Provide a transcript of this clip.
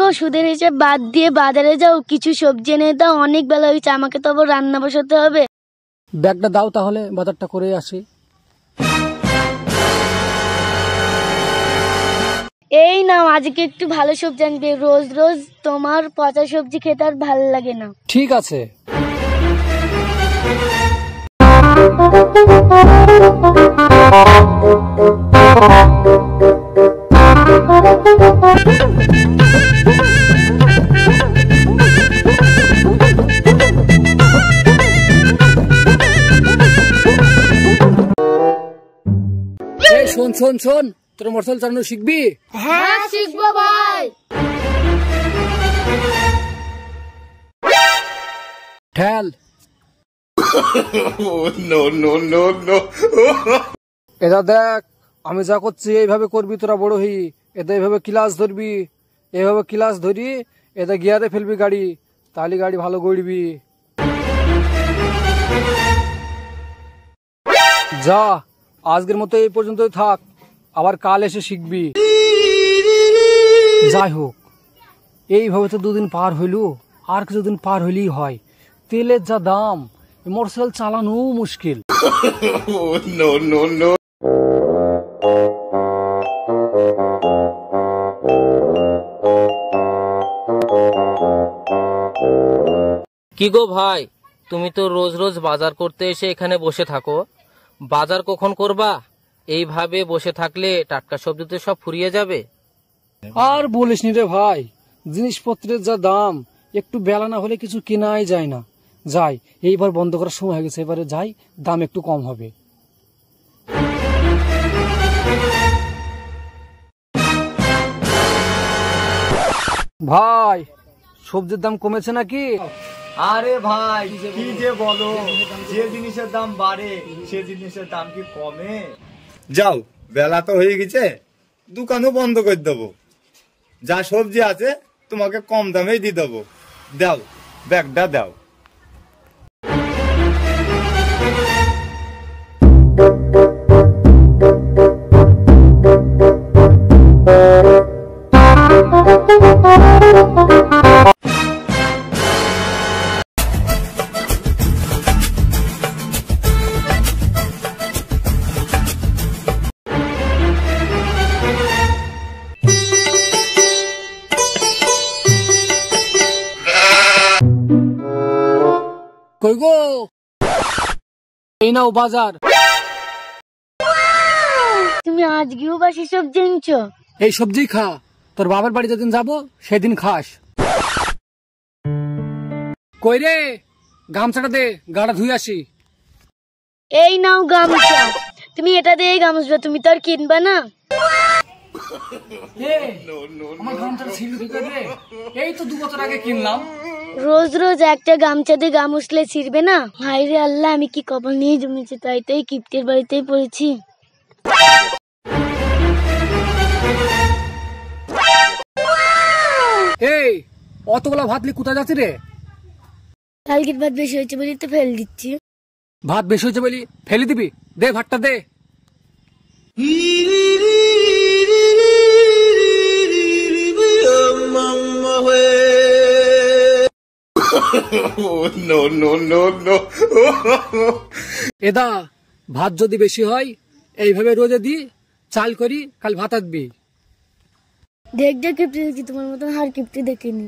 গো, সুদের হিসেব বাদ দিয়ে বাজারে যাও, কিছু সবজি এনে দাও, অনেক বেলা হয়েছে, আমাকে তো আবার রান্না বসাতে হবে। ব্যাগটা দাও তাহলে, বাজারটা করে আসি। এই নাও, আজকে একটু ভালো সবজি আনবে, রোজ রোজ তোমার পচা সবজি খেতে আর ভালো লাগে না। ঠিক আছে। শোন শোন শোন, তোর মোটরসাইকেল চালানো শিখবি? হ্যাঁ শিখবো ভাই। ঠেল। এটা দেখ, আমি যা করছি এইভাবে করবি, তোরা বড় হই। এটা এইভাবে ক্লাস ধরবি, এইভাবে ক্লাস ধরি, এটা গিয়ারে ফেলবি গাড়ি, তাহলে গাড়ি ভালো গড়বি। যা, আজকের মতো এই পর্যন্তই থাক, আবার কাল এসে শিখবি। যাই হোক, এইভাবে তো দুদিন পার হইল, আর কিছুদিন পার হইলেই হয়। তেলের যা দাম, মোটরসাইকেল চালানো মুশকিল। কি গো ভাই, তুমি তো রোজ রোজ বাজার করতে এসে এখানে বসে থাকো, বাজার কখন করবা? এইভাবে বসে থাকলে টাটকা সবজি তো সব ফুরিয়ে যাবে। আর বলিস নি রে ভাই, জিনিসপত্রের যা দাম, একটু বেলা না হলে কিছু কেনাই যায় না। যাই, এইবার বন্ধ করার সময় হয়ে গেছে, এবারে যাই, দাম একটু কম হবে। ভাই, সবজির দাম কমেছে নাকি? আরে ভাই কি যে বলো, যে জিনিসের দাম বাড়ে সে জিনিসের দাম কি কমে? যাও, বেলা তো হয়ে গেছে, দোকানও বন্ধ করে দেবো। যা সবজি আছে তোমাকে কম দামেই দিয়ে দেবো। দাও, ব্যাগটা দাও। কই গো, এই নাও বাজার। তুমি আজকেও বাসি সবজি আনছো? এই সবজি খা, তোর বাবার বাড়ি যেদিন যাবো সেদিন খাস। কই রে, গামছাটা দে, গাড়া ধুই আসি। এই নাও গামছা, তুমি এটা দিয়ে গামছবে, তুমি তো আর কিনবা না। আমার গামছাটা ছিঁড়ে দিতে রে, এই তো 2 বছর আগে কিনলাম। রোজ রোজ একটা গামছা দিয়ে গা মুছলে ছিড়বে না? হায় রে আল্লাহ, আমি কি কপাল নিয়ে জমেছি, তাই তো এই কিপ্টের বাড়িতেই পড়েছি। এই অতগুলা ভাত নিয়ে কোথায় যাচ্ছি রে? কালকের ভাত বেশি হয়েছে বলি তো ফেল দিচ্ছি। ভাত বেশি হয়েছে বলি ফেলে দিবি? দে ভাতটা দে। এদা, ভাত যদি বেশি হয় এইভাবে রোজে দি, চাল করি, কাল ভাত আসবি। দেখ দেখ কিপ্টে দেখি, তোমার মতন হার কিপ্টে দেখিনি।